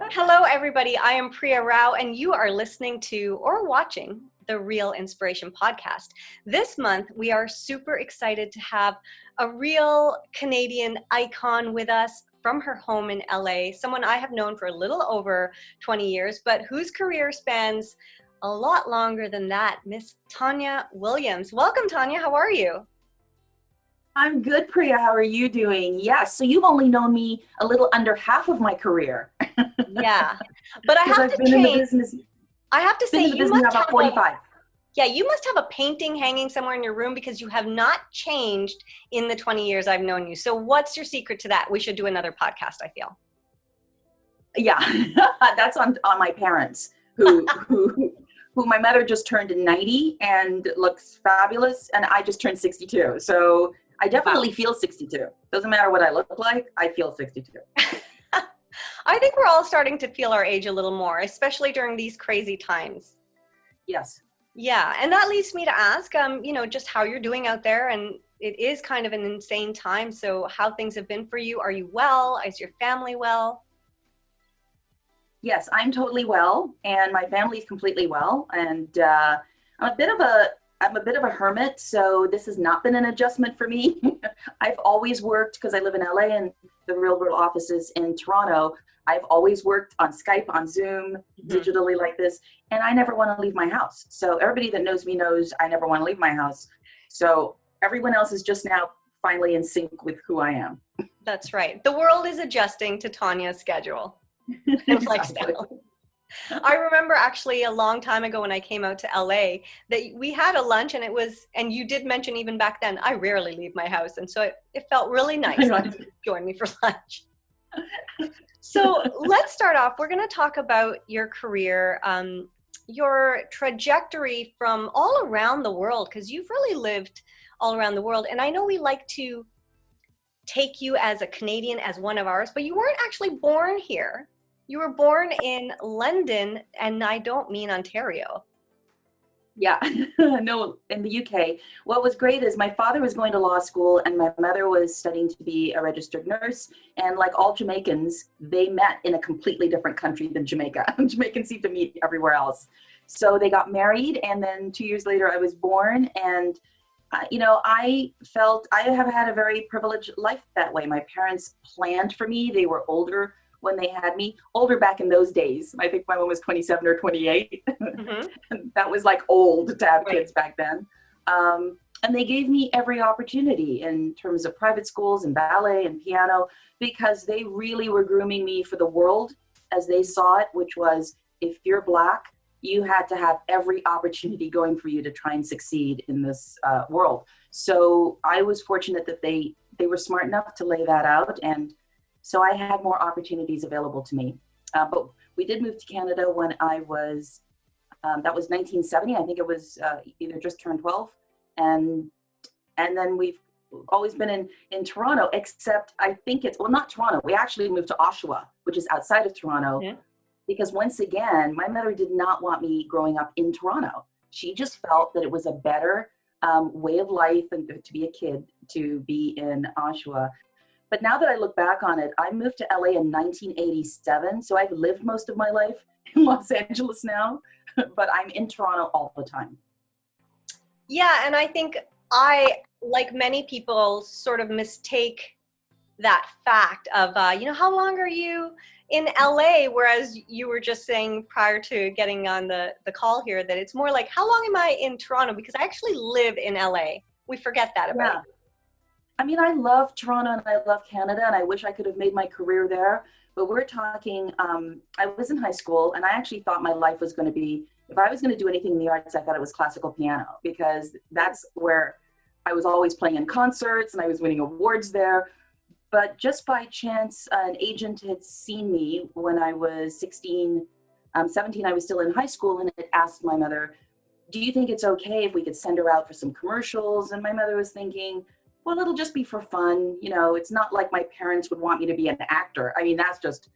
Hello, everybody. I am Priya Rao, and you are listening to or watching the Real Inspiration podcast. This month, we are super excited to have a real Canadian icon with us from her home in LA, someone I have known for a little over 20 years, but whose career spans a lot longer than that, Miss Tonya Williams. Welcome, Tonya. How are you? I'm good, Priya. How are you doing? Yes. So you've only known me a little under half of my career. Yeah, but I have I've to been in the change. business. I have to Been say, in the you business must about have 45. yeah, you must have a painting hanging somewhere in your room because you have not changed in the 20 years I've known you. So what's your secret to that? We should do another podcast, I feel. Yeah, that's on my parents, who my mother just turned 90 and looks fabulous, and I just turned 62. So I definitely feel 62. Doesn't matter what I look like, I feel 62. I think we're all starting to feel our age a little more, especially during these crazy times. Yes. Yeah, and that leads me to ask, just how you're doing out there, and it is kind of an insane time. So how things have been for you? Are you well? Is your family well? Yes, I'm totally well, and my family's completely well. And I'm a bit of a hermit, so this has not been an adjustment for me. I've always worked, because I live in LA and the Reelworld office is in Toronto. I've always worked on Skype, on Zoom, digitally like this, and I never want to leave my house. So everybody that knows me knows I never want to leave my house. So everyone else is just now finally in sync with who I am. That's right. The world is adjusting to Tonya's schedule and lifestyle. I remember actually a long time ago when I came out to LA that we had a lunch, and you did mention even back then, I rarely leave my house. And so it felt really nice to join me for lunch. So let's start off. We're going to talk about your career, your trajectory from all around the world, because you've really lived all around the world. And I know we like to take you as a Canadian, as one of ours, but you weren't actually born here. You were born in London, and I don't mean Ontario. Yeah, no, in the UK. What was great is my father was going to law school and my mother was studying to be a registered nurse. And like all Jamaicans, they met in a completely different country than Jamaica. Jamaicans seem to meet everywhere else. So they got married, and then 2 years later I was born. And I felt I have had a very privileged life that way. My parents planned for me. They were older when they had me, older back in those days. I think my mom was 27 or 28. That was like old to have kids back then. And they gave me every opportunity in terms of private schools and ballet and piano, because they really were grooming me for the world as they saw it, which was, if you're Black, you had to have every opportunity going for you to try and succeed in this world. So I was fortunate that they were smart enough to lay that out. And so I had more opportunities available to me. But we did move to Canada when I was, that was 1970. I think it was either just turned 12. And then we've always been in Toronto, except I think it's, well, not Toronto. We actually moved to Oshawa, which is outside of Toronto. Yeah. Because once again, my mother did not want me growing up in Toronto. She just felt that it was a better way of life and to be a kid to be in Oshawa. But now that I look back on it, I moved to LA in 1987. So I've lived most of my life in Los Angeles now, but I'm in Toronto all the time. Yeah, and I think I, like many people, sort of mistake that fact of, how long are you in LA? Whereas you were just saying prior to getting on the call here that it's more like, how long am I in Toronto? Because I actually live in LA. We forget that about it. I mean, I love Toronto and I love Canada, and I wish I could have made my career there. But we're talking, I was in high school, and I actually thought my life was going to be, if I was going to do anything in the arts, I thought it was classical piano, because that's where I was always playing in concerts and I was winning awards there. But just by chance, an agent had seen me when I was 17, I was still in high school, and it asked my mother, do you think it's okay if we could send her out for some commercials? And my mother was thinking, well, it'll just be for fun. It's not like my parents would want me to be an actor. I mean, that's just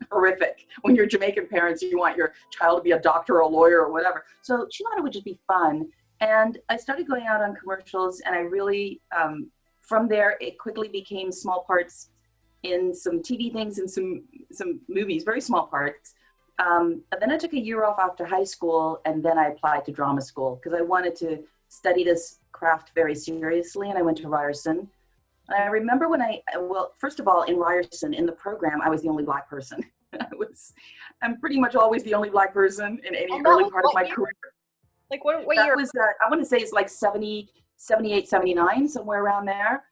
horrific. When you're Jamaican parents, you want your child to be a doctor or a lawyer or whatever. So she thought it would just be fun. And I started going out on commercials, and I really, from there, it quickly became small parts in some TV things and some movies, very small parts. And then I took a year off after high school, and then I applied to drama school because I wanted to study this craft very seriously, and I went to Ryerson. And I remember well, first of all, in Ryerson, in the program, I was the only Black person. I'm pretty much always the only Black person in any early part of my career. Like what that year? Was, I want to say it's like 70, 78, 79, somewhere around there.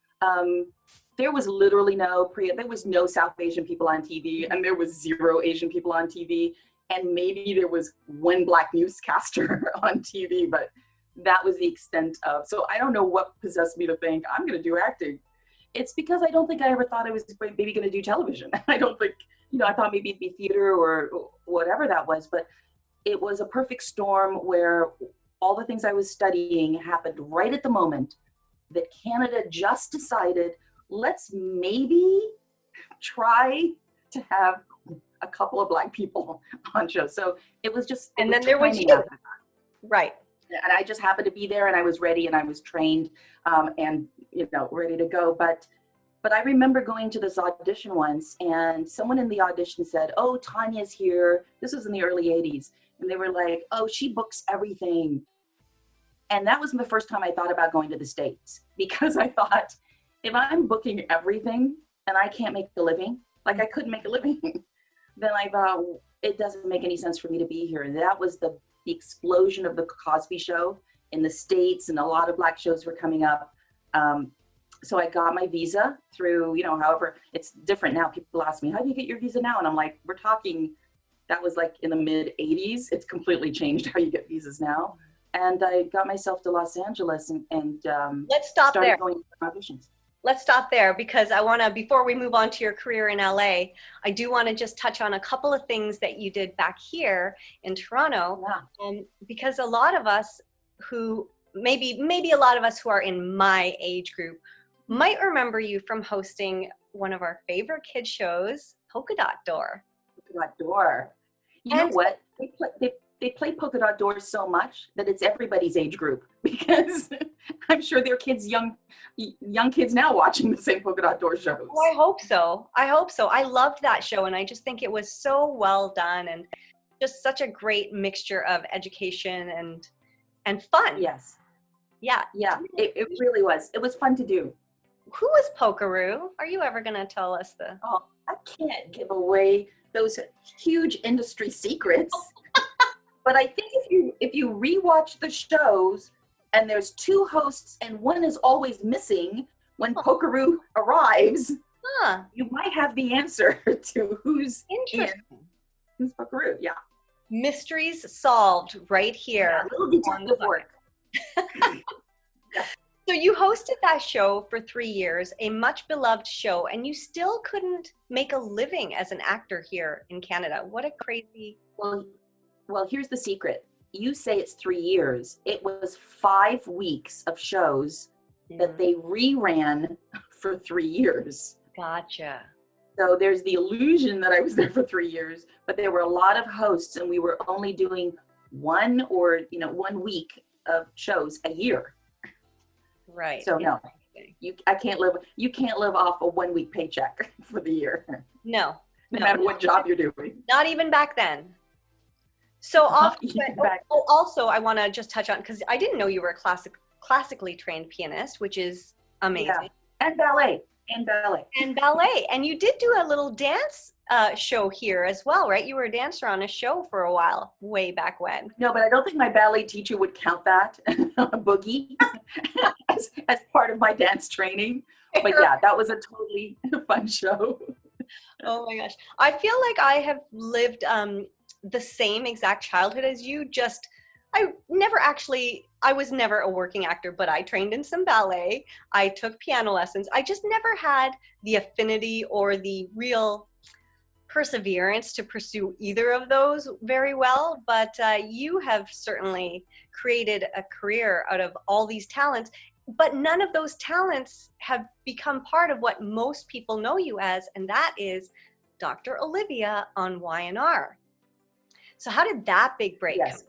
There was literally there was no South Asian people on TV, and there was 0 Asian people on TV, and maybe there was 1 Black newscaster on TV, but that was the extent of, so I don't know what possessed me to think I'm going to do acting. It's because I don't think I ever thought I was maybe going to do television. I don't think, I thought maybe it'd be theater or whatever that was, but it was a perfect storm where all the things I was studying happened right at the moment that Canada just decided, let's maybe try to have a couple of Black people on shows. So it was just, and then there was you. Right. And I just happened to be there, and I was ready, and I was trained, and ready to go. But I remember going to this audition once, and someone in the audition said, "Oh, Tonya's here." This was in the early '80s, and they were like, "Oh, she books everything." And that was the first time I thought about going to the States, because I thought, if I'm booking everything and I can't make a living, like I couldn't make a living, then I thought it doesn't make any sense for me to be here. And that was the explosion of the Cosby Show in the States, and a lot of Black shows were coming up. So I got my visa through, however, it's different now. People ask me, how do you get your visa now? And I'm like, we're talking, that was like in the mid 80s. It's completely changed how you get visas now. And I got myself to Los Angeles and let's stop started there. Going to auditions. Let's stop there, because I want to, before we move on to your career in LA, I do want to just touch on a couple of things that you did back here in Toronto. Yeah. Because a lot of us who, maybe a lot of us who are in my age group might remember you from hosting one of our favorite kid shows, Polka Dot Door. Polka Dot Door. You know what? They play Polka Dot Door so much that it's everybody's age group, because I'm sure there are kids, young kids now watching the same Polka Dot Door shows. Oh, I hope so. I loved that show, and I just think it was so well done, and just such a great mixture of education and fun. Yes. Yeah. Yeah, it really was. It was fun to do. Who was Polkaroo? Are you ever going to tell us the... Oh, I can't give away those huge industry secrets. But I think if you rewatch the shows, and there's 2 hosts and one is always missing when Polkaroo arrives, you might have the answer to who's who's Polkaroo. Yeah. Mysteries solved right here. Yeah, a little detective work. Yeah. So you hosted that show for 3 years, a much beloved show, and you still couldn't make a living as an actor here in Canada. What a crazy... Well, here's the secret. You say it's 3 years. It was 5 weeks of shows that they reran for 3 years. Gotcha. So there's the illusion that I was there for 3 years, but there were a lot of hosts, and we were only doing 1 week of shows a year. Right. So no, you can't live off a 1 week paycheck for the year. No matter what job you're doing. Not even back then. So also I want to just touch on, because I didn't know you were a classically trained pianist, which is amazing. Yeah. And ballet. And you did do a little dance show here as well, right? You were a dancer on a show for a while, way back when. No, but I don't think my ballet teacher would count that boogie as part of my dance training. But yeah, that was a totally fun show. Oh my gosh. I feel like I have lived the same exact childhood as you, just I was never a working actor, but I trained in some ballet. I took piano lessons. I just never had the affinity or the real perseverance to pursue either of those very well. But you have certainly created a career out of all these talents, but none of those talents have become part of what most people know you as, and that is Dr. Olivia on Y&R. So how did that big break come?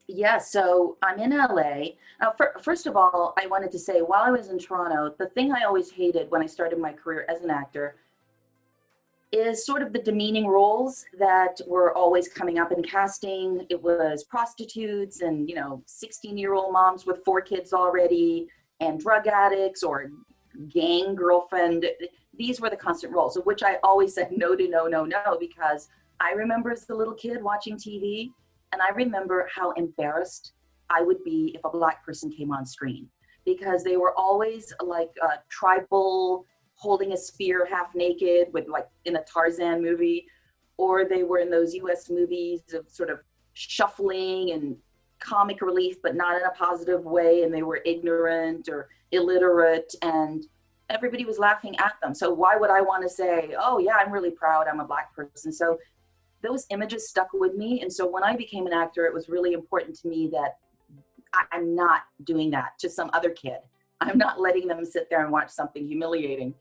Yeah, so I'm in LA. Now, first of all, I wanted to say while I was in Toronto, the thing I always hated when I started my career as an actor is sort of the demeaning roles that were always coming up in casting. It was prostitutes and, 16-year-old moms with 4 kids already, and drug addicts or gang girlfriend. These were the constant roles, of which I always said no to no, no, no, because I remember as a little kid watching TV, and I remember how embarrassed I would be if a Black person came on screen, because they were always like tribal, holding a spear half naked with like in a Tarzan movie, or they were in those US movies of sort of shuffling and comic relief, but not in a positive way. And they were ignorant or illiterate and everybody was laughing at them. So why would I want to say, oh yeah, I'm really proud I'm a Black person? So those images stuck with me. And so when I became an actor, it was really important to me that I'm not doing that to some other kid. I'm not letting them sit there and watch something humiliating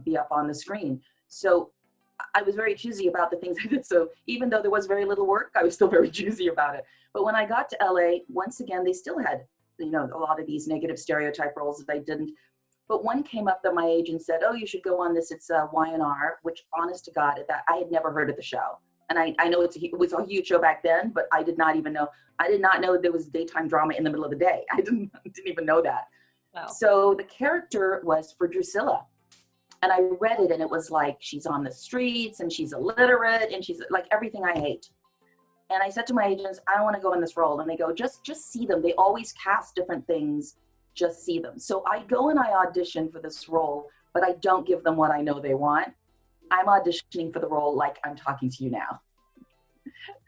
be up on the screen. So I was very choosy about the things I did. So even though there was very little work, I was still very choosy about it. But when I got to LA, once again, they still had, a lot of these negative stereotype roles that I didn't. But one came up that my agent said, oh, you should go on this. It's Y&R, which honest to God, that I had never heard of the show. And I know it was a huge show back then, but I did not even know. I did not know there was daytime drama in the middle of the day. I didn't even know that. Wow. So the character was for Drusilla. And I read it and it was like, she's on the streets and she's illiterate and she's like everything I hate. And I said to my agents, I don't want to go in this role. And they go, just see them. They always cast different things. Just see them. So I go and I audition for this role, but I don't give them what I know they want. I'm auditioning for the role like I'm talking to you now.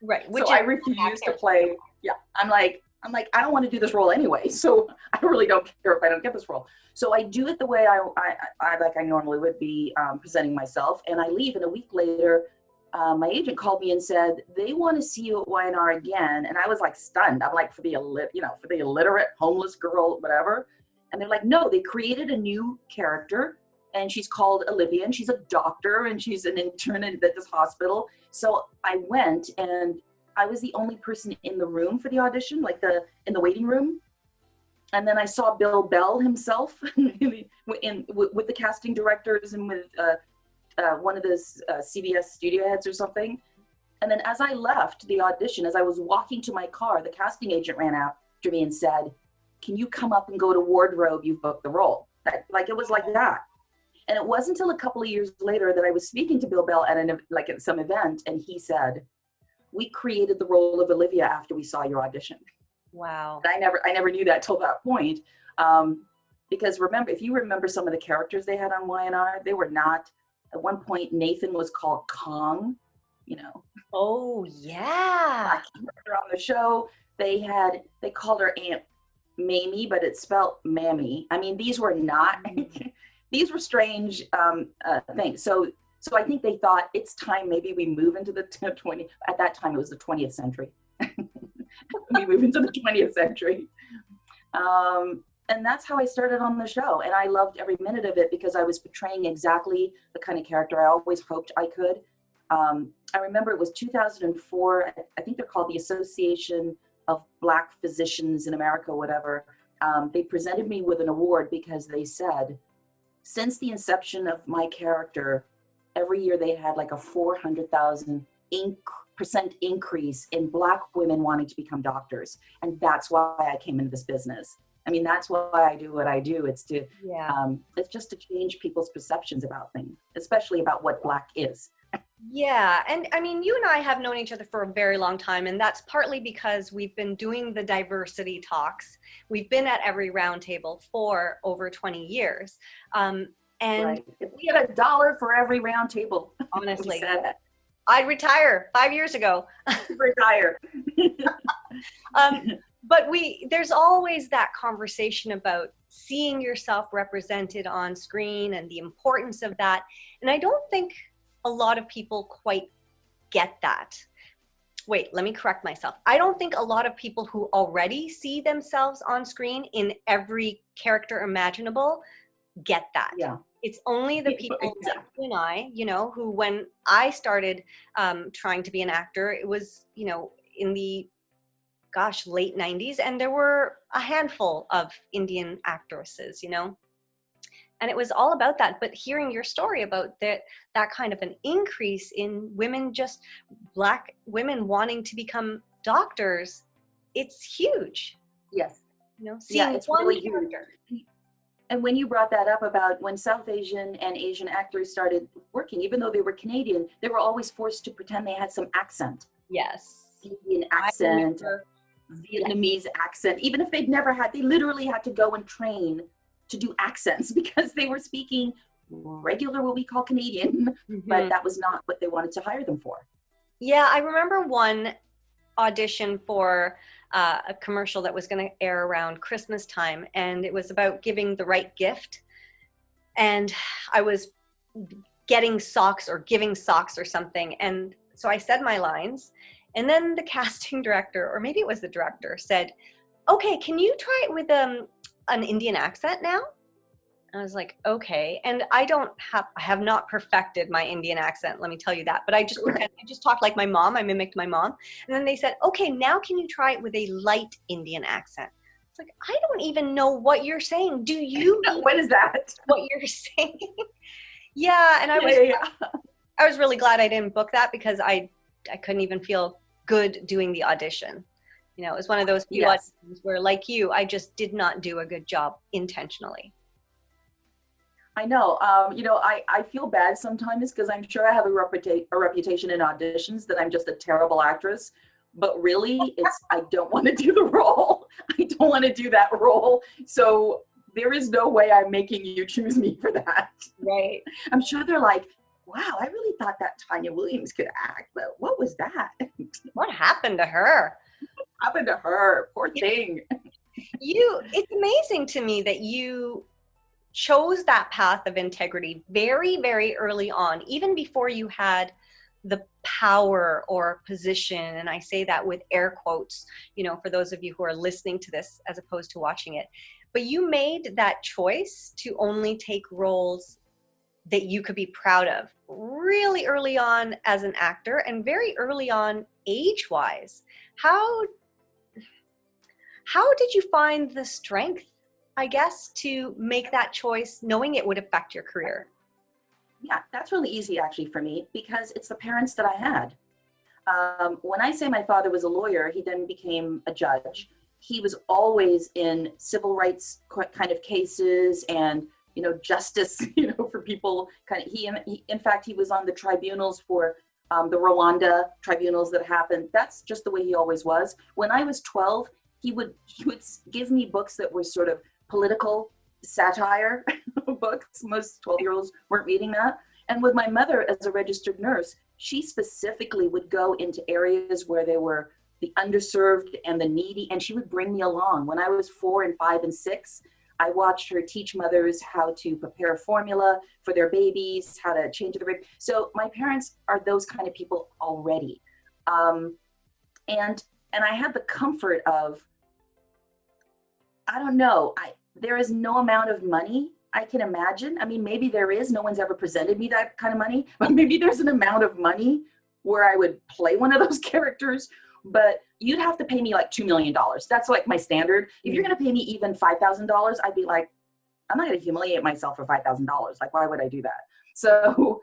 Right. So I refuse to play. Yeah. I'm like, I don't want to do this role anyway. So I really don't care if I don't get this role. So I do it the way I normally would be presenting myself. And I leave, and a week later, my agent called me and said, they want to see you at Y&R again. And I was like stunned. I'm like, for the illiterate, homeless girl, whatever. And they're like, no, they created a new character and she's called Olivia and she's a doctor and she's an intern at this hospital. So I went and I was the only person in the room for the audition, like in the waiting room. And then I saw Bill Bell himself with the casting directors and with one of the CBS studio heads or something. And then as I left the audition, as I was walking to my car, the casting agent ran after me and said, can you come up and go to wardrobe? You've booked the role. It was like that. And it wasn't until a couple of years later that I was speaking to Bill Bell at some event, and he said, we created the role of Olivia after we saw your audition. Wow. And I never knew that till that point. Because if you remember some of the characters they had on Y&R, they were not, at one point, Nathan was called Kong, Oh, yeah. On the show, they called her Aunt Mamie, but it's spelled Mammy. I mean, these were not, these were strange things. So I think they thought it's time maybe we move into the 20, at that time it was the 20th century. We move into the 20th century. And that's how I started on the show. And I loved every minute of it because I was portraying exactly the kind of character I always hoped I could. I remember it was 2004. I think they're called the Association of Black Physicians in America, whatever. They presented me with an award because they said, since the inception of my character, every year they had like a 400,000% increase in Black women wanting to become doctors. And that's why I came into this business. I mean, that's why I do what I do. It's it's just to change people's perceptions about things, especially about what Black is. Yeah. And I mean, you and I have known each other for a very long time, and that's partly because we've been doing the diversity talks. We've been at every roundtable for over 20 years. And right. If we had $1 for every roundtable, honestly, I'd retire 5 years ago. Retire. But there's always that conversation about seeing yourself represented on screen and the importance of that. And I don't think a lot of people quite get that. Wait, let me correct myself. I don't think a lot of people who already see themselves on screen in every character imaginable get that. Yeah. It's only the people like you and I, who when I started trying to be an actor, it was, in the gosh, late 90s, and there were a handful of Indian actresses, you know, and it was all about that. But hearing your story about that kind of an increase in women, just Black women wanting to become doctors, it's huge. Yes. You know, Yeah, seeing it's one really character. huge. And when you brought that up about when South Asian and Asian actors started working, even though they were Canadian, they were always forced to pretend they had some accent. Yes. Indian accent, Vietnamese accent. Even if they'd never had, they literally had to go and train to do accents because they were speaking regular, what we call Canadian, but that was not what they wanted to hire them for. Yeah, I remember one audition for a commercial that was going to air around Christmas time, and it was about giving the right gift. And I was getting socks or giving socks or something. And so I said my lines, and then the casting director, or maybe it was the director, said, okay, can you try it with an Indian accent now? I was like, okay. And I have not perfected my Indian accent, let me tell you that. But I just talked like my mom. I mimicked my mom. And then they said, okay, now can you try it with a light Indian accent? It's like, I don't even know what you're saying. Do you? What is that? What you're saying? Yeah. And I was really glad I didn't book that, because I couldn't even feel good doing the audition. You know, it was one of those few auditions where, like you, I just did not do a good job intentionally. I know. You know, I feel bad sometimes because I'm sure I have a reputation in auditions that I'm just a terrible actress. But really, I don't want to do the role. I don't want to do that role. So there is no way I'm making you choose me for that. Right. I'm sure they're like, wow, I really thought that Tonya Williams could act, but what was that? What happened to her? What happened to her? Poor thing. It's amazing to me that you chose that path of integrity very, very early on, even before you had the power or position. And I say that with air quotes, you know, for those of you who are listening to this as opposed to watching it. But you made that choice to only take roles that you could be proud of really early on as an actor, and very early on age-wise. How did you find the strength, I guess, to make that choice knowing it would affect your career? Yeah, that's really easy actually for me, because it's the parents that I had. When I say my father was a lawyer, he then became a judge. He was always in civil rights kind of cases and, you know, justice, you know, for people. In fact, he was on the tribunals for the Rwanda tribunals that happened. That's just the way he always was. When I was 12, he would give me books that were sort of political satire books. Most 12-year-olds weren't reading that. And with my mother as a registered nurse, she specifically would go into areas where there were the underserved and the needy, and she would bring me along. When I was 4 and 5 and 6, I watched her teach mothers how to prepare formula for their babies, how to change the baby. So my parents are those kind of people already. And I had the comfort of, I don't know, there is no amount of money I can imagine. I mean, maybe there is, no one's ever presented me that kind of money, but maybe there's an amount of money where I would play one of those characters, but you'd have to pay me like $2 million. That's like my standard. If you're gonna pay me even $5,000, I'd be like, I'm not gonna humiliate myself for $5,000. Like, why would I do that? So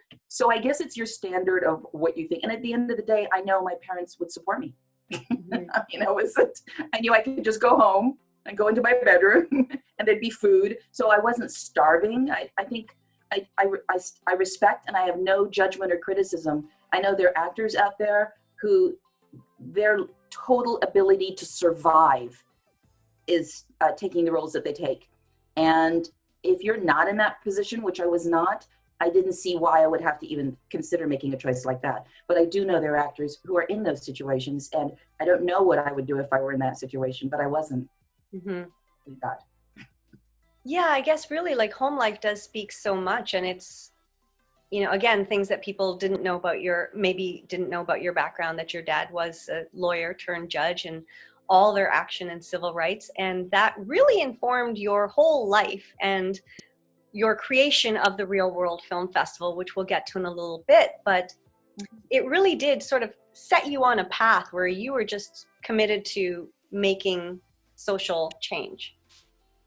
I guess it's your standard of what you think. And at the end of the day, I know my parents would support me. You know, I knew I could just go home and go into my bedroom and there'd be food. So I wasn't starving. I think I respect, and I have no judgment or criticism. I know there are actors out there who their total ability to survive is taking the roles that they take. And if you're not in that position, which I was not, I didn't see why I would have to even consider making a choice like that. But I do know there are actors who are in those situations, and I don't know what I would do if I were in that situation, but I wasn't. Mm-hmm. God. Yeah, I guess really like home life does speak so much, and it's, you know, again, things that people didn't know about maybe didn't know about your background, that your dad was a lawyer turned judge and all their action in civil rights. And that really informed your whole life and your creation of the Reelworld Film Festival, which we'll get to in a little bit. But it really did sort of set you on a path where you were just committed to making social change.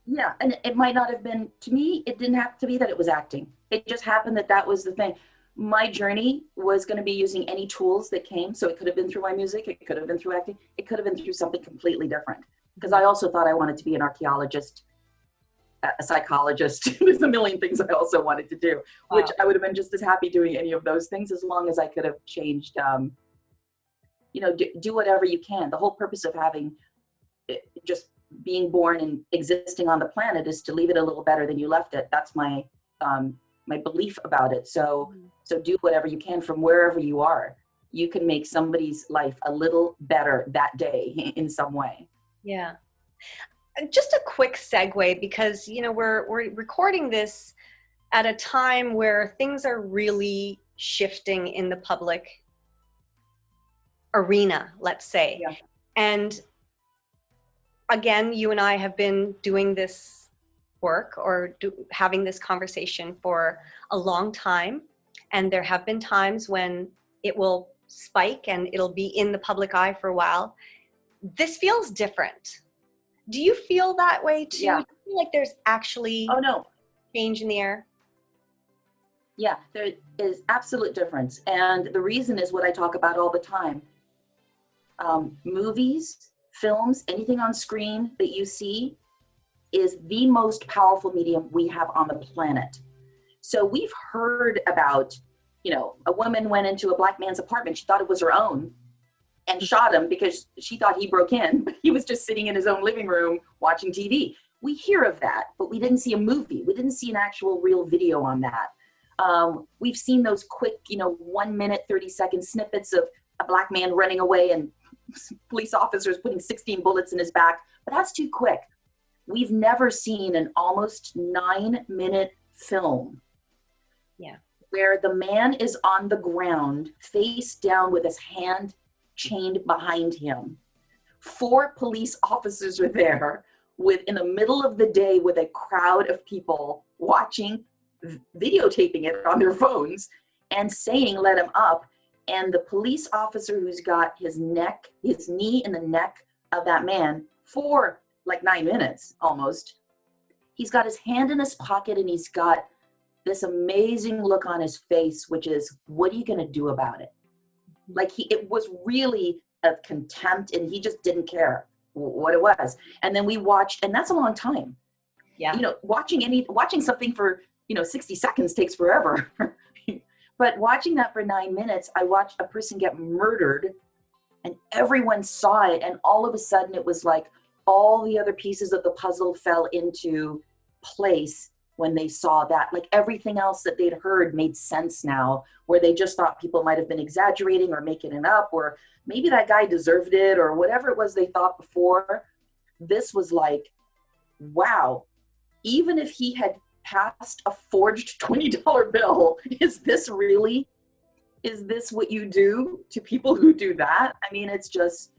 Yeah, and it might not have been, to me, it didn't have to be that it was acting. It just happened that that was the thing. My journey was going to be using any tools that came. So it could have been through my music. It could have been through acting. It could have been through something completely different. Because I also thought I wanted to be an archaeologist, a psychologist. There's a million things I also wanted to do, which I would have been just as happy doing any of those things as long as I could have changed, do whatever you can. The whole purpose of having just being born and existing on the planet is to leave it a little better than you left it. That's my my belief about it. So do whatever you can from wherever you are. You can make somebody's life a little better that day in some way. Yeah. Just a quick segue, because we're recording this at a time where things are really shifting in the public arena, let's say. Yeah. And again, you and I have been doing this work or having this conversation for a long time. And there have been times when it will spike and it'll be in the public eye for a while. This feels different. Do you feel that way too? Yeah. Do you feel like there's actually change in the air? Yeah, there is absolute difference. And the reason is what I talk about all the time. Movies, films, anything on screen that you see is the most powerful medium we have on the planet. So we've heard about, a woman went into a black man's apartment. She thought it was her own and shot him because she thought he broke in, but he was just sitting in his own living room watching TV. We hear of that, but we didn't see a movie. We didn't see an actual real video on that. We've seen those quick, 1 minute, 30-second snippets of a black man running away and police officers putting 16 bullets in his back, but that's too quick. We've never seen an almost 9-minute film where the man is on the ground, face down with his hand chained behind him. 4 police officers are there in the middle of the day with a crowd of people watching, videotaping it on their phones and saying, "Let him up." And the police officer who's got his knee in the neck of that man for like 9 minutes almost, he's got his hand in his pocket and he's got this amazing look on his face, which is, what are you going to do about it? Like it was really a contempt and he just didn't care what it was. And then we watched, and that's a long time. Yeah. Watching something for, 60 seconds takes forever. But watching that for 9 minutes, I watched a person get murdered and everyone saw it. And all of a sudden it was like all the other pieces of the puzzle fell into place when they saw that. Like everything else that they'd heard made sense now, where they just thought people might have been exaggerating or making it up, or maybe that guy deserved it, or whatever it was they thought before. This was like, wow, even if he had passed a forged $20 bill, is this what you do to people who do that? I mean, it's just,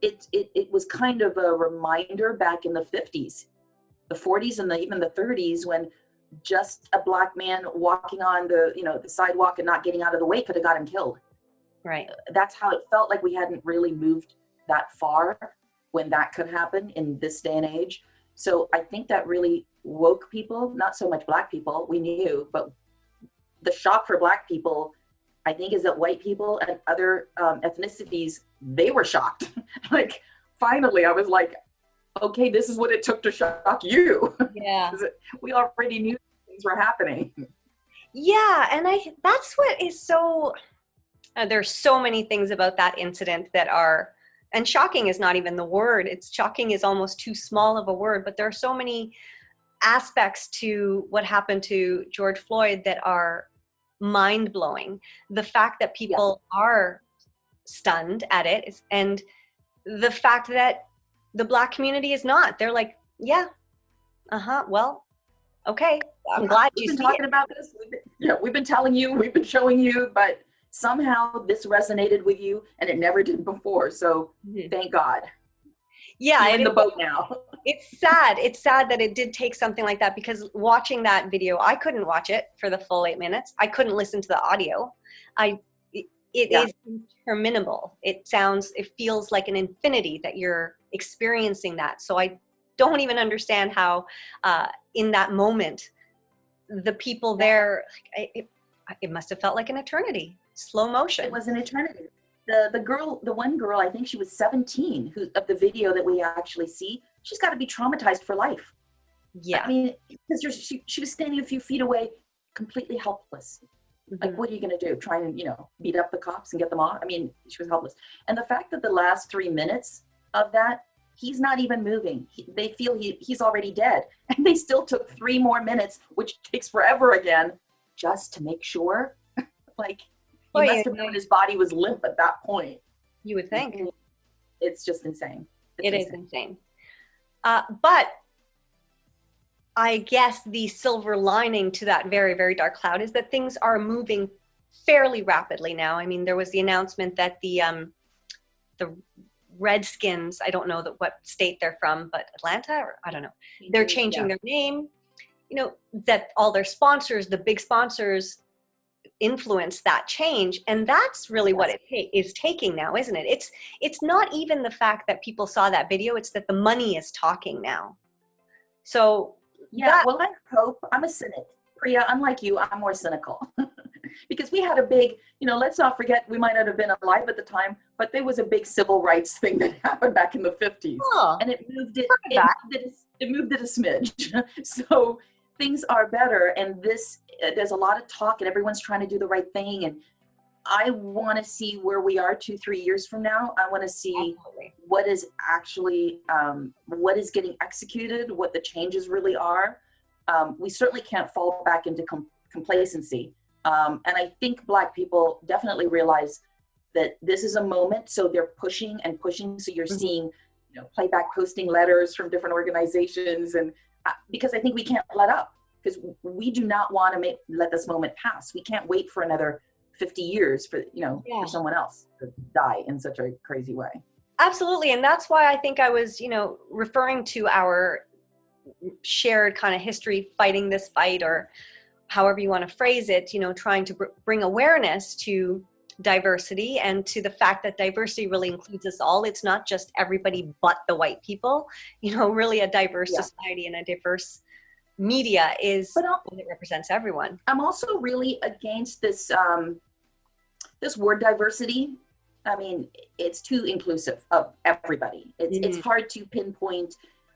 it was kind of a reminder back in the 50s, the 40s, and even the 30s, when just a black man walking on the sidewalk and not getting out of the way could have got him killed. Right. That's how it felt. Like we hadn't really moved that far when that could happen in this day and age. So I think that really woke people, not so much black people, we knew, but the shock for black people, I think, is that white people and other ethnicities, they were shocked. Like, finally, I was like, okay, this is what it took to shock you. Yeah. We already knew things were happening. Yeah, and that's what is so, there's so many things about that incident that are, and shocking is not even the word. Shocking is almost too small of a word, but there are so many aspects to what happened to George Floyd that are mind-blowing. The fact that people are stunned at it, and the fact that the black community is not. They're like, well, okay, I'm glad you see it. We've been talking about this. We've been telling you, we've been showing you, but somehow this resonated with you and it never did before. So thank God. Yeah. You're in the boat now. It's sad. It's sad that it did take something like that, because watching that video, I couldn't watch it for the full 8 minutes. I couldn't listen to the audio. It is interminable. It feels like an infinity that you're experiencing that. So I don't even understand how in that moment, the people there, it must have felt like an eternity, slow motion. It was an eternity. The one girl, I think she was 17, who of the video that we actually see, she's got to be traumatized for life. Yeah. I mean, because she was standing a few feet away, completely helpless. Like, what are you going to do? Try and, beat up the cops and get them off? I mean, she was helpless. And the fact that the last 3 minutes of that, he's not even moving. They feel he's already dead. And they still took 3 more minutes, which takes forever again, just to make sure. Like, he must have known his body was limp at that point. You would think. It's just insane. It is insane. But I guess the silver lining to that very, very dark cloud is that things are moving fairly rapidly now. I mean, there was the announcement that the Redskins, I don't know what state they're from, but Atlanta, or I don't know, they're changing their name. That all their sponsors, the big sponsors, influence that change, and that's really what it is taking now, isn't it? It's not even the fact that people saw that video, it's that the money is talking now. So well, I hope. I'm a cynic, Priya. Unlike you, I'm more cynical. Because we had a big, let's not forget, we might not have been alive at the time, but there was a big civil rights thing that happened back in the 50s, and it moved it a smidge. So things are better, and there's a lot of talk, and everyone's trying to do the right thing, and I want to see where we are 2-3 years from now. I want to see what is actually, what is getting executed, what the changes really are. We certainly can't fall back into complacency. And I think Black people definitely realize that this is a moment, so they're pushing and pushing. So you're seeing, playback posting letters from different organizations, and because I think we can't let up, because we do not want to let this moment pass. We can't wait for another 50 years for someone else to die in such a crazy way. Absolutely. And that's why I think I was, referring to our shared kind of history fighting this fight, or however you want to phrase it, trying to bring awareness to diversity and to the fact that diversity really includes us all. It's not just everybody but the white people. Really a diverse society and a diverse media is one that represents everyone. I'm also really against this this word diversity. I mean, it's too inclusive of everybody. It's hard to pinpoint.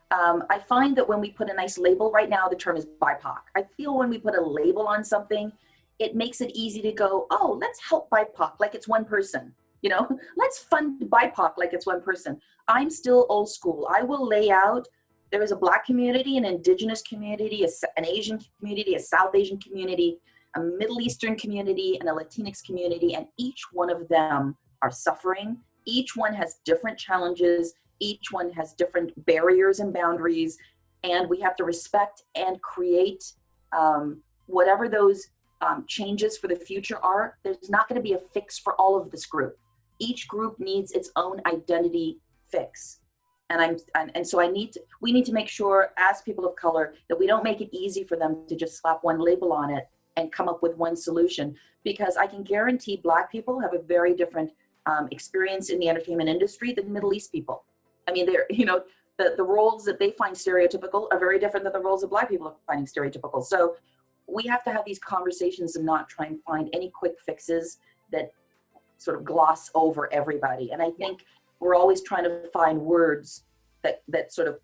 I find that when we put a nice label, right now the term is BIPOC. I feel when we put a label on something, it makes it easy to go, oh, let's help BIPOC like it's one person. Let's fund BIPOC like it's one person. I'm still old school. I will lay out, there is a Black community, an indigenous community, an Asian community, a South Asian community, a Middle Eastern community, and a Latinx community, and each one of them are suffering. Each one has different challenges. Each one has different barriers and boundaries, and we have to respect and create whatever those changes for the future are. There's not going to be a fix for all of this group. Each group needs its own identity fix. And so we need to make sure as people of color that we don't make it easy for them to just slap one label on it and come up with one solution, because I can guarantee Black people have a very different experience in the entertainment industry than Middle East people. I mean, the roles that they find stereotypical are very different than the roles that Black people are finding stereotypical. So we have to have these conversations and not try and find any quick fixes that sort of gloss over everybody. And I think we're always trying to find words that sort of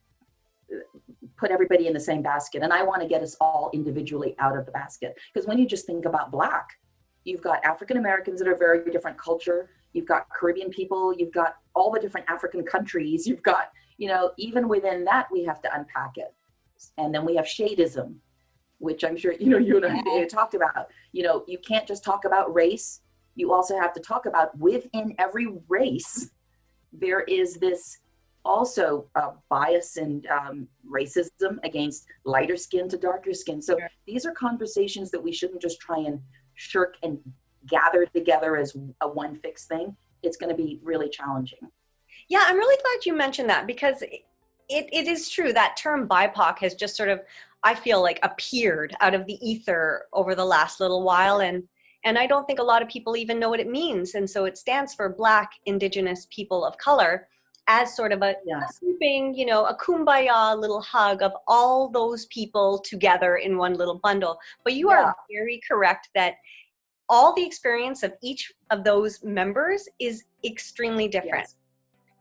put everybody in the same basket. And I want to get us all individually out of the basket. Because when you just think about Black, you've got African Americans that are very different culture. You've got Caribbean people. You've got all the different African countries. You've got, even within that, we have to unpack it. And then we have shadeism, which I'm sure, you and I talked about. You can't just talk about race. You also have to talk about within every race, there is this also bias and racism against lighter skin to darker skin. So these are conversations that we shouldn't just try and shirk and gather together as a one fix thing. It's going to be really challenging. Yeah, I'm really glad you mentioned that, because it is true. That term BIPOC has just sort of, I feel like, appeared out of the ether over the last little while. And I don't think a lot of people even know what it means. And so it stands for Black, Indigenous, People of Color. as sort of a Yes. grouping, you know, a kumbaya little hug of all those people together in one little bundle. But you are very correct that all the experience of each of those members is extremely different. Yes.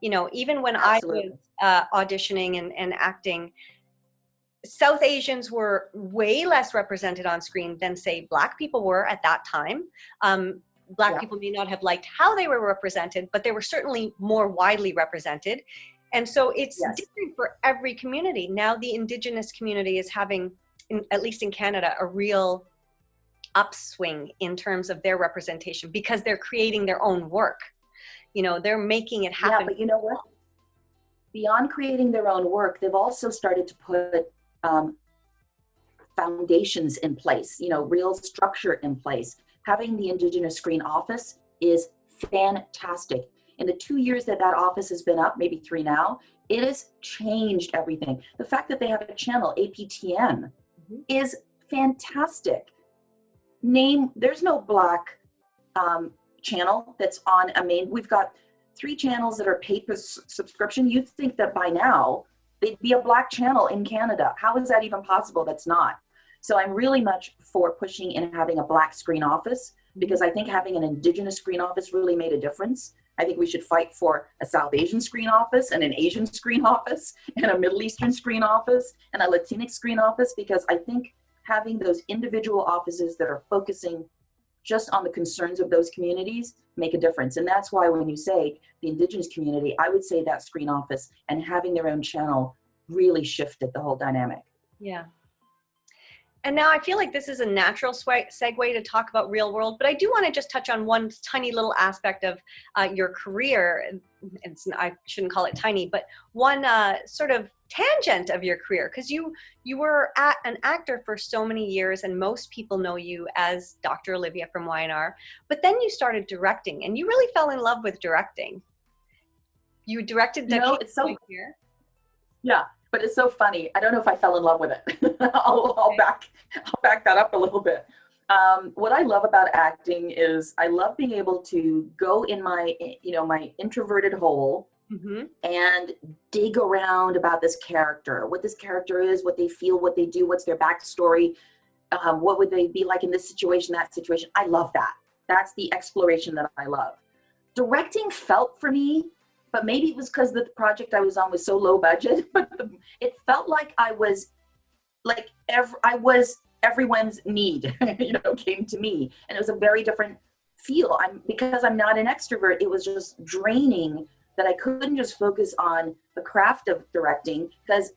You know, even when Absolutely. I was auditioning and acting, South Asians were way less represented on screen than, say, Black people were at that time. Black people may not have liked how they were represented, but they were certainly more widely represented. And so it's different for every community. Now the Indigenous community is having, at least in Canada, a real upswing in terms of their representation because they're creating their own work. You know, they're making it happen. Yeah, but you know what? Beyond creating their own work, they've also started to put foundations in place, you know, real structure in place. Having the Indigenous Screen Office is fantastic. In the 2 years that that office has been up, maybe 3 now, it has changed everything. The fact that they have a channel, APTN, is fantastic. There's no Black channel that's on a main. We've got 3 channels that are paid per subscription. You'd think that by now they'd be a Black channel in Canada. How is that even possible? That's not. So I'm really much for pushing and having a Black screen office, because I think having an Indigenous screen office really made a difference. I think we should fight for a South Asian screen office and an Asian screen office and a Middle Eastern screen office and a Latinx screen office, because I think having those individual offices that are focusing just on the concerns of those communities make a difference. And that's why when you say the Indigenous community, I would say that screen office and having their own channel really shifted the whole dynamic. Yeah. And now I feel like this is a natural segue to talk about Reelworld, but I do want to just touch on one tiny little aspect of your career. I shouldn't call it tiny, but one sort of tangent of your career, because you were an actor for so many years, and most people know you as Dr. Olivia from Y&R, but then you started directing, and you really fell in love with directing. You directed it's so here. Yeah. But it's so funny. I don't know if I fell in love with it. I'll back that up a little bit. What I love about acting is I love being able to go in my introverted hole and dig around about this character, what this character is, what they feel, what they do, what's their backstory, what would they be like in this situation, that situation. I love that. That's the exploration that I love. Directing felt for me, but maybe it was because the project I was on was so low budget, but it felt like I was everyone's need, came to me. And it was a very different feel. Because I'm not an extrovert, it was just draining that I couldn't just focus on the craft of directing, because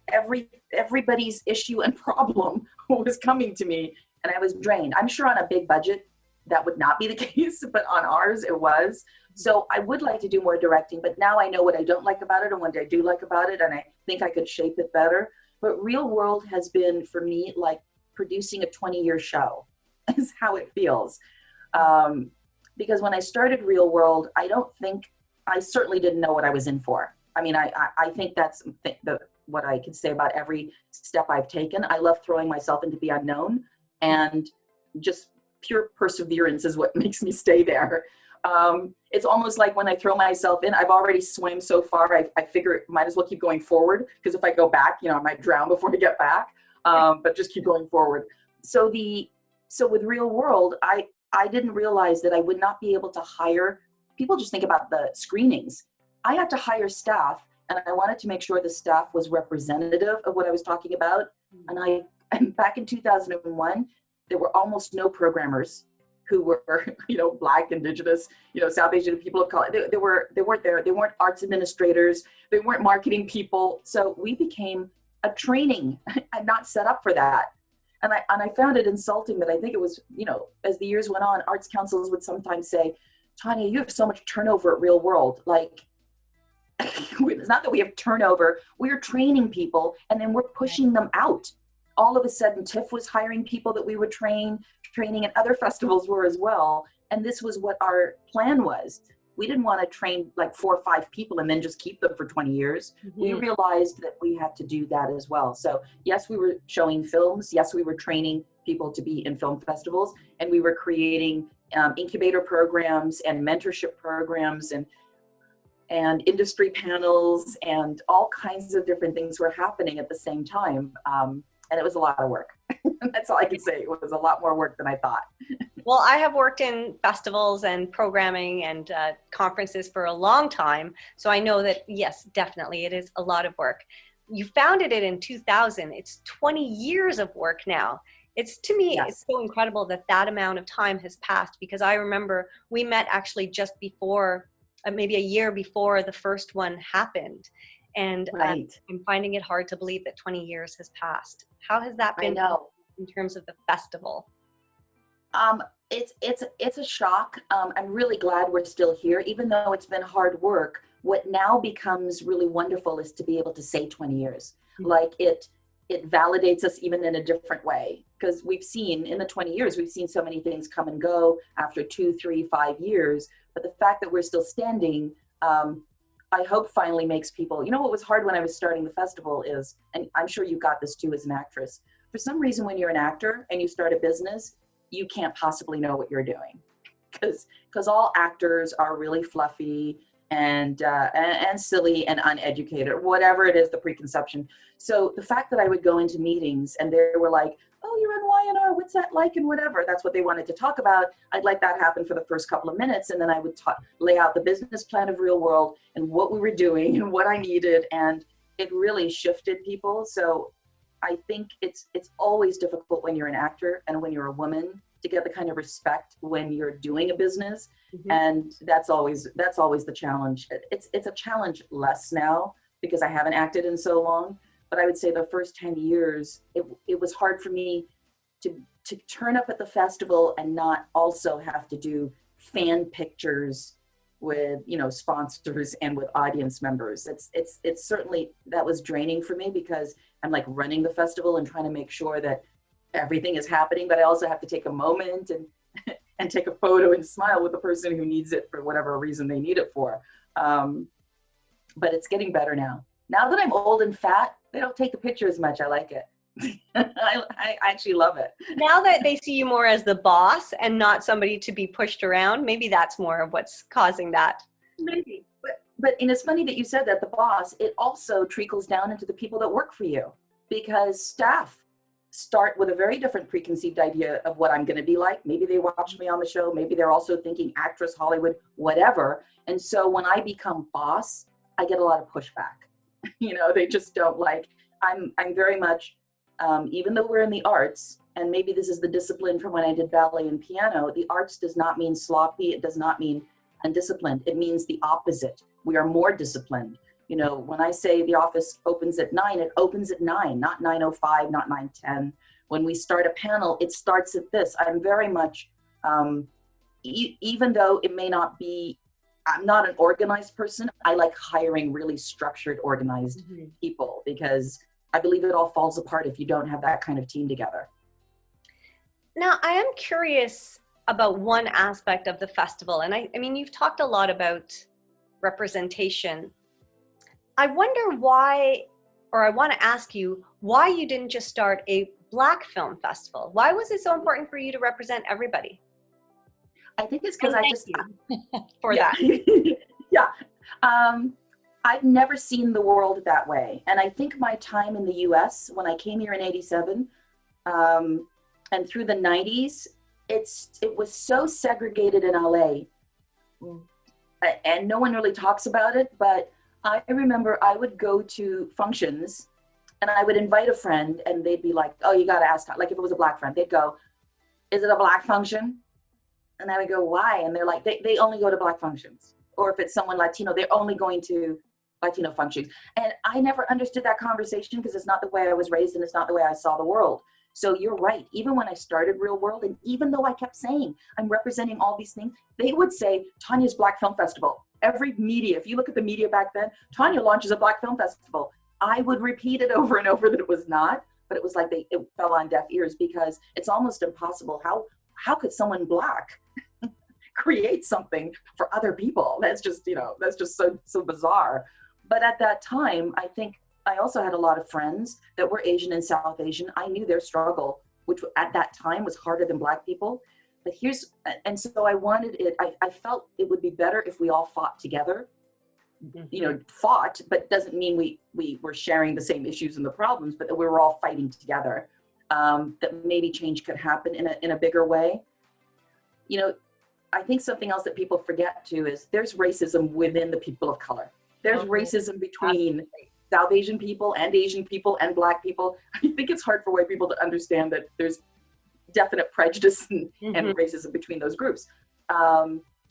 everybody's issue and problem was coming to me and I was drained. I'm sure on a big budget that would not be the case, but on ours it was. So I would like to do more directing, but now I know what I don't like about it and what I do like about it, and I think I could shape it better. But Reelworld has been, for me, like producing a 20-year show is how it feels. Because when I started Reelworld, I certainly didn't know what I was in for. I mean, I think that's what I can say about every step I've taken. I love throwing myself into the unknown, and just pure perseverance is what makes me stay there. It's almost like when I throw myself in, I've already swam so far, I figure might as well keep going forward, because if I go back, I might drown before I get back, but just keep going forward. So with Reelworld, I didn't realize that I would not be able to hire, people just think about the screenings. I had to hire staff, and I wanted to make sure the staff was representative of what I was talking about. And back in 2001, there were almost no programmers who were, Black, Indigenous, South Asian people of color. They weren't there. They weren't arts administrators. They weren't marketing people. So we became a training and not set up for that. And I found it insulting that I think it was, as the years went on, arts councils would sometimes say, Tonya, you have so much turnover at Reelworld. Like, it's not that we have turnover. We're training people and then we're pushing them out. All of a sudden, TIFF was hiring people that we would training, and other festivals were as well. And this was what our plan was. We didn't want to train like 4 or 5 people and then just keep them for 20 years. We realized that we had to do that as well. So yes, we were showing films. Yes, we were training people to be in film festivals, and we were creating incubator programs and mentorship programs. and industry panels and all kinds of different things were happening at the same time. And it was a lot of work. That's all I can say. It was a lot more work than I thought. Well, I have worked in festivals and programming and conferences for a long time. So I know that, yes, definitely it is a lot of work. You founded it in 2000. It's 20 years of work now. It's, to me, Yes. It's so incredible that that amount of time has passed, because I remember we met actually just before, maybe a year before the first one happened. And Right. I'm finding it hard to believe that 20 years has passed. How has that been I know. in terms of the festival? It's a shock. I'm really glad we're still here, even though it's been hard work. What now becomes really wonderful is to be able to say 20 years. Like it validates us even in a different way, because we've seen in the 20 years, we've seen so many things come and go after 2, 3, 5 years. But the fact that we're still standing, I hope finally makes people, you know, what was hard when I was starting the festival is, and I'm sure you got this too as an actress, for some reason, when you're an actor and you start a business, you can't possibly know what you're doing, because all actors are really fluffy and silly and uneducated, whatever it is, the preconception. So the fact that I would go into meetings and they were like, oh, you're in Y&R, what's that like, and whatever, that's what they wanted to talk about. I'd let that happen for the first couple of minutes, and then I would lay out the business plan of Reelworld and what we were doing and what I needed, and it really shifted people. So I think it's always difficult when you're an actor and when you're a woman to get the kind of respect when you're doing a business. Mm-hmm. And that's always the challenge. It's a challenge less now because I haven't acted in so long, but I would say the first 10 years, it was hard for me to turn up at the festival and not also have to do fan pictures with, you know, sponsors and with audience members. It's certainly, that was draining for me because I'm like running the festival and trying to make sure that everything is happening, but I also have to take a moment and take a photo and smile with the person who needs it for whatever reason they need it for. But it's getting better now. Now that I'm old and fat, they don't take the picture as much. I like it. I actually love it. Now that they see you more as the boss and not somebody to be pushed around, maybe that's more of what's causing that. Maybe. But and it's funny that you said that, the boss, it also trickles down into the people that work for you, because staff start with a very different preconceived idea of what I'm going to be like. Maybe they watch me on the show. Maybe they're also thinking actress, Hollywood, whatever. And so when I become boss, I get a lot of pushback. You know, they just don't like, I'm very much, even though we're in the arts, and maybe this is the discipline from when I did ballet and piano, the arts does not mean sloppy. It does not mean undisciplined. It means the opposite. We are more disciplined. You know, when I say the office opens at 9, it opens at 9, not 9:05, not 9:10. When we start a panel, it starts at this. I'm very much, even though it may not be, I'm not an organized person, I like hiring really structured, organized people, because I believe it all falls apart if you don't have that kind of team together. Now, I am curious about one aspect of the festival. And I mean, you've talked a lot about representation. I wonder why, or I want to ask you, why you didn't just start a Black film festival? Why was it so important for you to represent everybody? I think it's because I just for that. Yeah. I've never seen the world that way. And I think my time in the US, when I came here in 87, and through the 90s, it was so segregated in LA. And no one really talks about it, but I remember I would go to functions and I would invite a friend and they'd be like, oh, you got to ask, like if it was a Black friend, they'd go, is it a Black function? And I would go, why? And they're like, they only go to Black functions. Or if it's someone Latino, they're only going to Latino functions. And I never understood that conversation because it's not the way I was raised and it's not the way I saw the world. So you're right. Even when I started Reelworld, and even though I kept saying I'm representing all these things, they would say Tonya's Black Film Festival. Every media, if you look at the media back then, Tonya launches a Black Film Festival. I would repeat it over and over that it was not, but it was like it fell on deaf ears because it's almost impossible. How could someone Black create something for other people? That's just, that's just so bizarre. But at that time, I think I also had a lot of friends that were Asian and South Asian. I knew their struggle, which at that time was harder than Black people. But and so I wanted it, I felt it would be better if we all fought together you know, fought, but doesn't mean we were sharing the same issues and the problems, but that we were all fighting together. That maybe change could happen in a bigger way. You know, I think something else that people forget too is there's racism within the people of color. There's racism between South Asian people and Asian people and Black people. I think it's hard for white people to understand that there's definite prejudice and racism between those groups.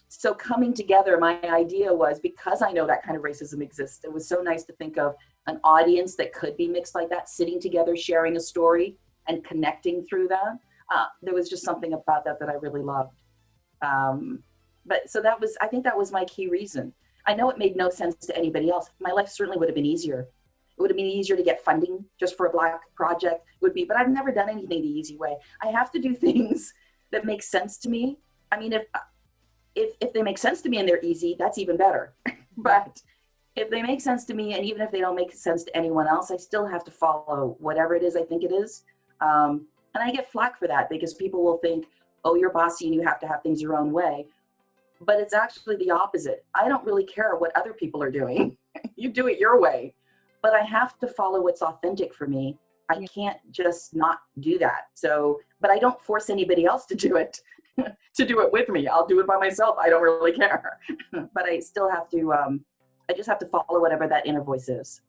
So coming together, my idea was, because I know that kind of racism exists, it was so nice to think of an audience that could be mixed like that, sitting together, sharing a story and connecting through that. There was just something about that I really loved. But so that was, I think that was my key reason. I know it made no sense to anybody else. My life certainly would have been easier. It would have been easier to get funding just for a Black project, would be, but I've never done anything the easy way. I have to do things that make sense to me. I mean, if they make sense to me and they're easy, that's even better. But if they make sense to me, and even if they don't make sense to anyone else, I still have to follow whatever it is I think it is. And I get flack for that, because people will think, oh, you're bossy and you have to have things your own way. But it's actually the opposite. I don't really care what other people are doing. You do it your way. But I have to follow what's authentic for me. I can't just not do that. So, but I don't force anybody else to do it, to do it with me. I'll do it by myself. I don't really care. But I still have to, I just have to follow whatever that inner voice is.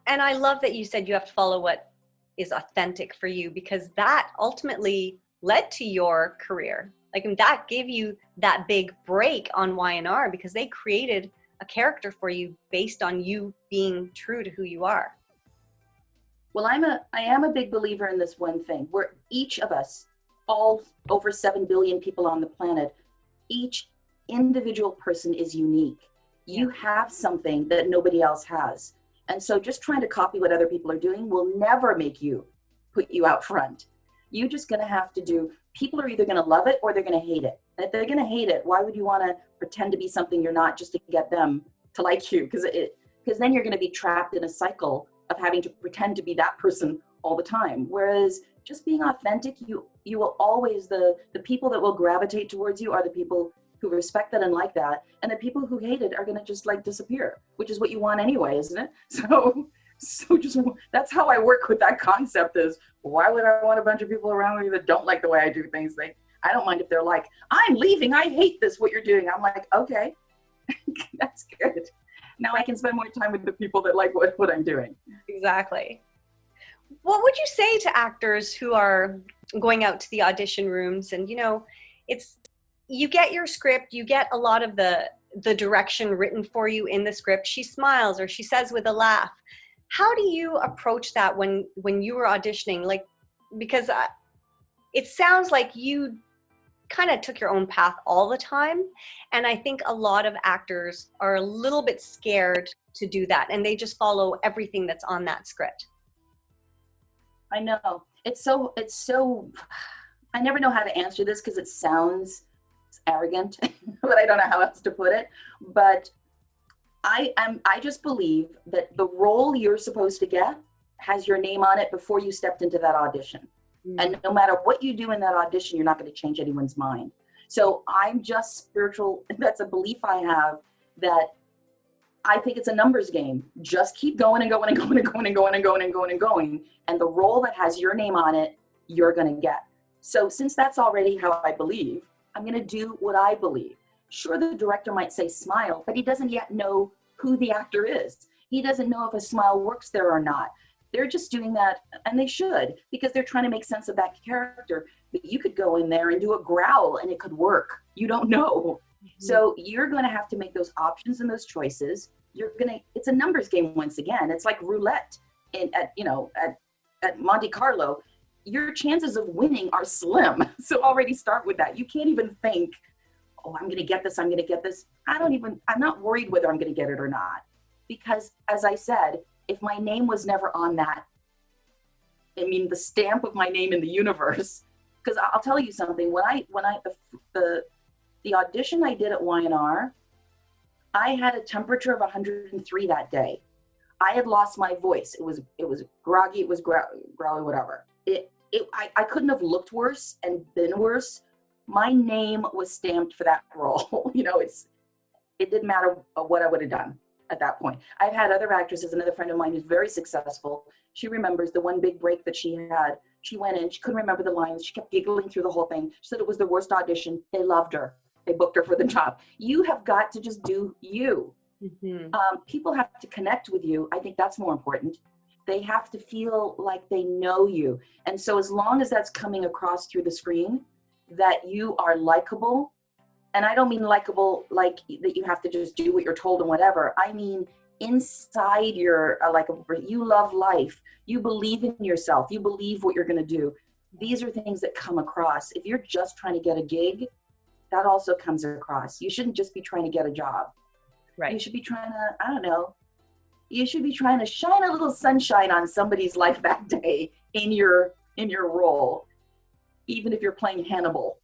And I love that you said you have to follow what is authentic for you, because that ultimately led to your career. Like, and that gave you that big break on Y&R, because they created a character for you based on you being true to who you are. Well, I am a big believer in this one thing, where each of us, all over 7 billion people on the planet, each individual person is unique. You have something that nobody else has. And so just trying to copy what other people are doing will never make you, put you out front. You're just going to have to do, people are either going to love it or they're going to hate it. And if they're going to hate it, why would you want to pretend to be something you're not just to get them to like you? Because then you're going to be trapped in a cycle of having to pretend to be that person all the time. Whereas just being authentic, you will always, the people that will gravitate towards you are the people who respect that and like that. And the people who hate it are going to just like disappear, which is what you want anyway, isn't it? So just, that's how I work with that concept is, why would I want a bunch of people around me that don't like the way I do things? I don't mind if they're like, I'm leaving, I hate this, what you're doing. I'm like, okay, that's good. Now I can spend more time with the people that like what I'm doing. Exactly. What would you say to actors who are going out to the audition rooms and, you know, you get your script, you get a lot of the direction written for you in the script. She smiles or she says with a laugh. How do you approach that when you were auditioning? Like, because it sounds like you kind of took your own path all the time. And I think a lot of actors are a little bit scared to do that. And they just follow everything that's on that script. I know. It's so, I never know how to answer this because it sounds arrogant, but I don't know how else to put it. But I just believe that the role you're supposed to get has your name on it before you stepped into that audition. And no matter what you do in that audition, you're not going to change anyone's mind. So I'm just spiritual. That's a belief I have, that I think it's a numbers game. Just keep going and going and going and going and going and going and going and going. And the role that has your name on it, you're going to get. So since that's already how I believe, I'm going to do what I believe. Sure, the director might say smile, but he doesn't yet know who the actor is. He doesn't know if a smile works there or not. They're just doing that, and they should, because they're trying to make sense of that character. But you could go in there and do a growl and it could work. You don't know. So you're going to have to make those options and those choices. It's a numbers game once again. It's like roulette at Monte Carlo. Your chances of winning are slim. So already start with that. You can't even think, oh, I'm going to get this, I'm going to get this. I'm not worried whether I'm going to get it or not. Because as I said, if my name was never on that, I mean, the stamp of my name in the universe, because I'll tell you something, the audition I did at Y&R, I had a temperature of 103 that day. I had lost my voice. It was groggy, it was growly, whatever. I couldn't have looked worse and been worse. My name was stamped for that role. You know, it didn't matter what I would have done. at that point. I've had other actresses, another friend of mine who's very successful. She remembers the one big break that she had. She went in, she couldn't remember the lines. She kept giggling through the whole thing. She said it was the worst audition. They loved her. They booked her for the job. You have got to just do you. Mm-hmm. People have to connect with you. I think that's more important. They have to feel like they know you. And so as long as that's coming across through the screen, that you are likable, and I don't mean likable like that you have to just do what you're told and whatever. I mean, inside you're likable. You love life. You believe in yourself. You believe what you're going to do. These are things that come across. If you're just trying to get a gig, that also comes across. You shouldn't just be trying to get a job. Right. You should be trying to, I don't know, you should be trying to shine a little sunshine on somebody's life that day in your role. Even if you're playing Hannibal,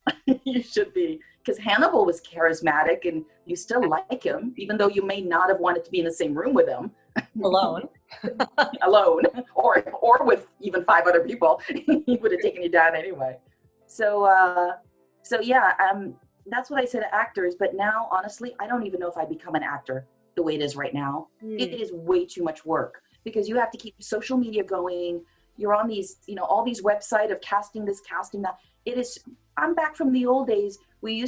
you should be, because Hannibal was charismatic and you still like him, even though you may not have wanted to be in the same room with him. Alone. Alone, or with even 5 other people. He would have taken you down anyway. So yeah, that's what I say to actors. But now, honestly, I don't even know if I become an actor the way it is right now. It is way too much work because you have to keep social media going. You're on these, all these websites of casting this, casting that. I'm back from the old days. We'd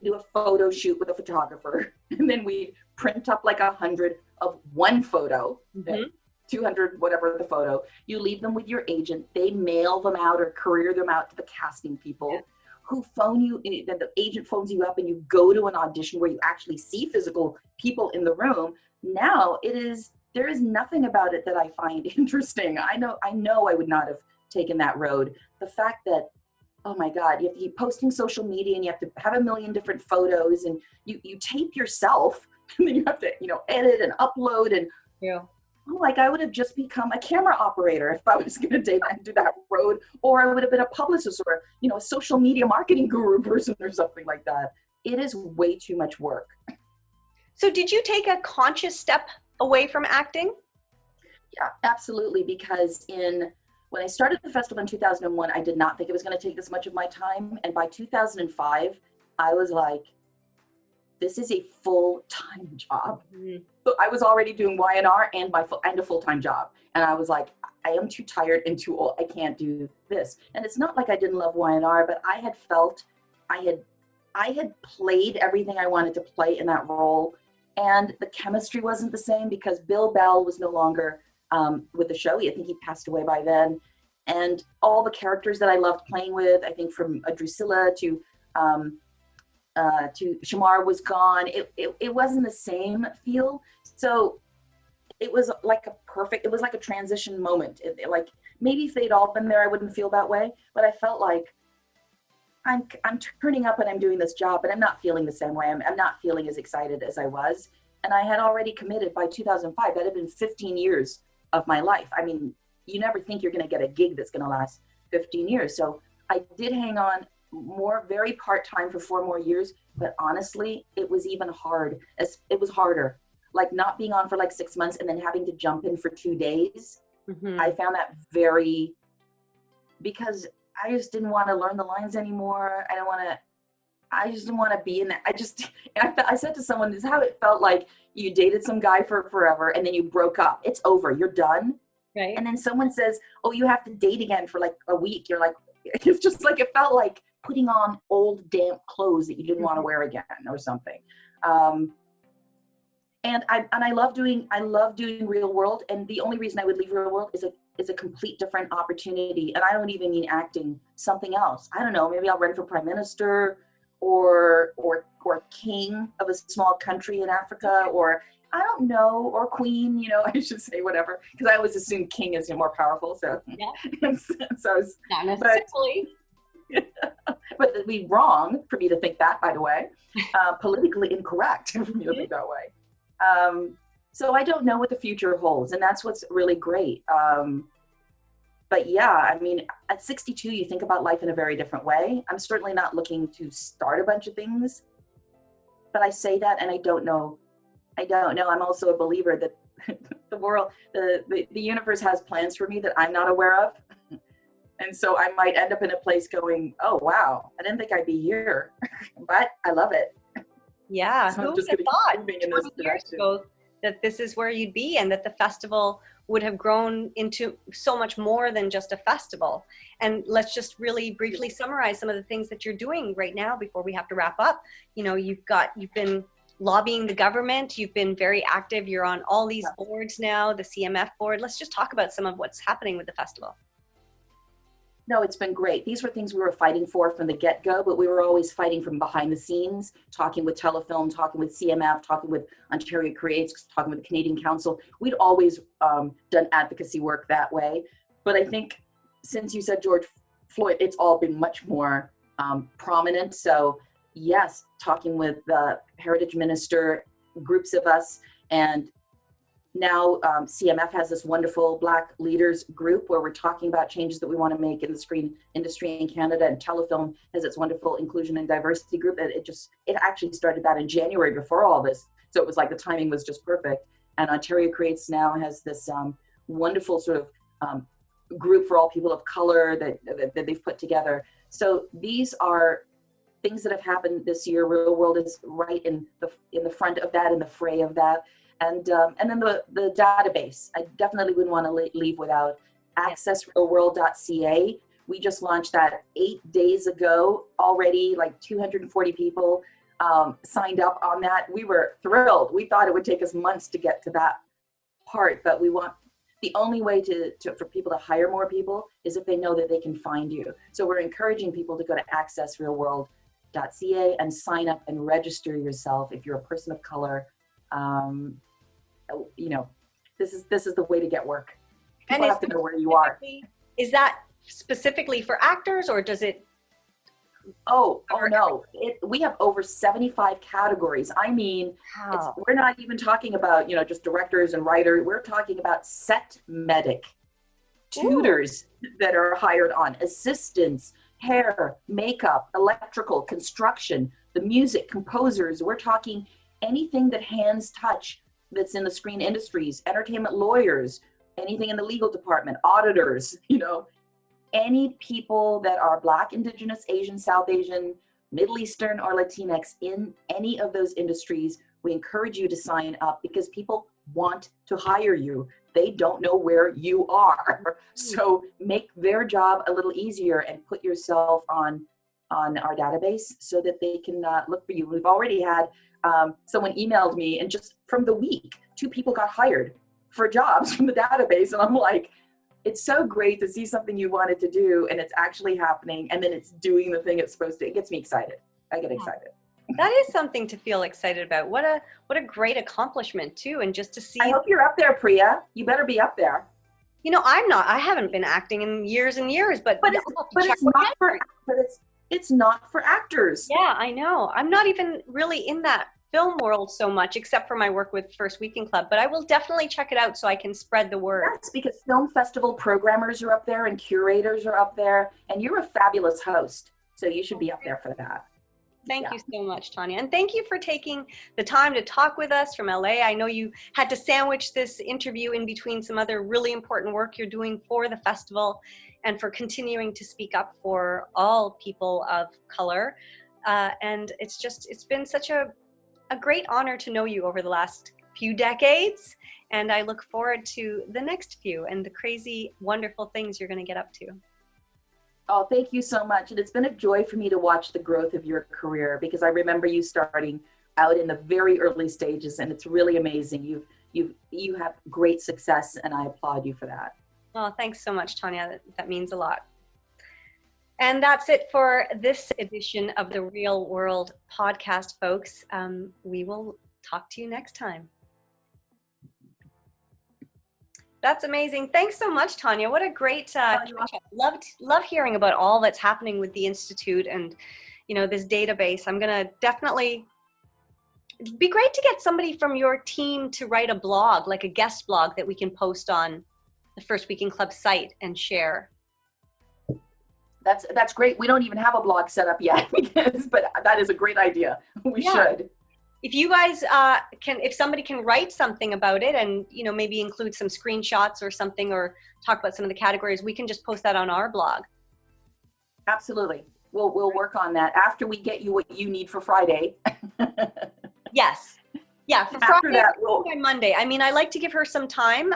do a photo shoot with a photographer, and then we print up like 100 of one photo, 200, whatever the photo. You leave them with your agent. They mail them out or courier them out to the casting people who phone you. Then the agent phones you up and you go to an audition where you actually see physical people in the room. Now there is nothing about it that I find interesting. I know I would not have taken that road. The fact that, oh my God, you have to keep posting social media and you have to have a million different photos and you tape yourself and then you have to, edit and upload and I would have just become a camera operator if I was going to do that road, or I would have been a publicist or, a social media marketing guru person or something like that. It is way too much work. So did you take a conscious step away from acting? Yeah, absolutely. Because when I started the festival in 2001, I did not think it was going to take this much of my time. And by 2005, I was like, this is a full-time job. So I was already doing Y&R and a full-time job. And I was like, I am too tired and too old. I can't do this. And it's not like I didn't love Y&R, but I had felt I had played everything I wanted to play in that role. And the chemistry wasn't the same because Bill Bell was no longer with the show. I think he passed away by then. And all the characters that I loved playing with, I think from Drusilla to Shamar was gone. It wasn't the same feel. So it was like a transition moment. Like maybe if they'd all been there, I wouldn't feel that way. But I felt like I'm turning up and I'm doing this job, but I'm not feeling the same way. I'm not feeling as excited as I was. And I had already committed by 2005. That had been 15 years of my life. I mean, you never think you're going to get a gig that's going to last 15 years. So I did hang on very part-time for 4 more years. But honestly, it was even hard. It was harder. Like not being on for like 6 months and then having to jump in for 2 days. I found that because I just didn't want to learn the lines anymore. I just didn't want to be in that. I said to someone, this is how it felt like you dated some guy for forever and then you broke up. It's over. You're done. Right. And then someone says, oh, you have to date again for like a week. You're like, it's just like, it felt like putting on old damp clothes that you didn't want to wear again or something. And I love doing Reelworld. And the only reason I would leave Reelworld is a complete different opportunity. And I don't even mean acting, something else. I don't know, maybe I'll run for prime minister or king of a small country in Africa, or I don't know, or queen, I should say whatever, because I always assume king is more powerful. So, yeah. So not necessarily. But it'd be wrong for me to think that, by the way, politically incorrect for me to think that way. So I don't know what the future holds, and that's what's really great. But yeah, I mean, at 62, you think about life in a very different way. I'm certainly not looking to start a bunch of things, but I say that and I don't know. I'm also a believer that the world, the universe has plans for me that I'm not aware of. And so I might end up in a place going, oh, wow, I didn't think I'd be here, but I love it. Yeah, So who would have thought 20 years ago that this is where you'd be, and that the festival would have grown into so much more than just a festival. And let's just really briefly summarize some of the things that you're doing right now before we have to wrap up. You know, you've been lobbying the government, you've been very active, you're on all these boards now, the CMF board. Let's just talk about some of what's happening with the festival. No, it's been great. These were things we were fighting for from the get-go, but we were always fighting from behind the scenes, talking with Telefilm, talking with CMF, talking with Ontario Creates, talking with the Canadian Council. We'd always done advocacy work that way. But I think since you said George Floyd, it's all been much more prominent. So yes, talking with the Heritage Minister, groups of us, and now CMF has this wonderful Black Leaders group where we're talking about changes that we want to make in the screen industry in Canada, and Telefilm has its wonderful inclusion and diversity group. And it actually started that in January before all this. So it was like the timing was just perfect. And Ontario Creates now has this wonderful sort of group for all people of color that they've put together. So these are things that have happened this year. Reelworld is right in the front of that, in the fray of that. And then the database, I definitely wouldn't want to leave without accessreelworld.ca. We just launched that 8 days ago already, like 240 people signed up on that. We were thrilled. We thought it would take us months to get to that part, but the only way for people to hire more people is if they know that they can find you. So we're encouraging people to go to accessreelworld.ca and sign up and register yourself if you're a person of color. You know, this is the way to get work. People have to know where you are. Is that specifically for actors, or does it? Oh no! We have over 75 categories. I mean, we're not even talking about just directors and writers. We're talking about set medic, tutors that are hired on, assistants, hair, makeup, electrical, construction, the music, composers. We're talking anything that hands touch that's in the screen industries, entertainment lawyers, anything in the legal department, auditors, any people that are Black, Indigenous, Asian, South Asian, Middle Eastern, or Latinx in any of those industries. We encourage you to sign up because people want to hire you. They don't know where you are. So make their job a little easier and put yourself on our database so that they can look for you. We've already had someone emailed me, and just from the week, 2 people got hired for jobs from the database. And I'm like, it's so great to see something you wanted to do and it's actually happening, and then it's doing the thing it's supposed to. It gets me excited. I get excited. That is something to feel excited about. What a great accomplishment too. And just to see. I hope you're up there, Priya. You better be up there. I'm not. I haven't been acting in years and years, but it's not for actors. Yeah, I know. I'm not even really in that film world so much, except for my work with First Weekend Club, but I will definitely check it out so I can spread the word. Yes, because film festival programmers are up there and curators are up there, and you're a fabulous host, so you should be up there for that. Thank you so much, Tonya. And thank you for taking the time to talk with us from LA. I know you had to sandwich this interview in between some other really important work you're doing for the festival, and for continuing to speak up for all people of color. And it's been such a great honor to know you over the last few decades. And I look forward to the next few and the crazy, wonderful things you're going to get up to. Oh, thank you so much. And it's been a joy for me to watch the growth of your career, because I remember you starting out in the very early stages, and it's really amazing. You have great success, and I applaud you for that. Oh, thanks so much, Tonya. That means a lot. And that's it for this edition of the Reelworld podcast, folks. We will talk to you next time. That's amazing. Thanks so much, Tonya. What a great love hearing about all that's happening with the Institute and this database. I'm gonna definitely, it'd be great to get somebody from your team to write a blog, like a guest blog that we can post on the First Weekend Club site and share. That's great. We don't even have a blog set up yet, but that is a great idea. We should. If you guys if somebody can write something about it and maybe include some screenshots or something, or talk about some of the categories, we can just post that on our blog. Absolutely. We'll work on that after we get you what you need for Friday. Yes. Yeah, for After Friday that, we'll, by Monday. I mean, I like to give her some time,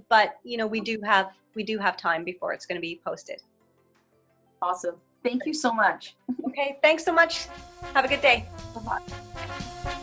but you know, we do have time before it's going to be posted. awesome. Thank you so much. Okay, thanks so much. Have a good day. Bye-bye.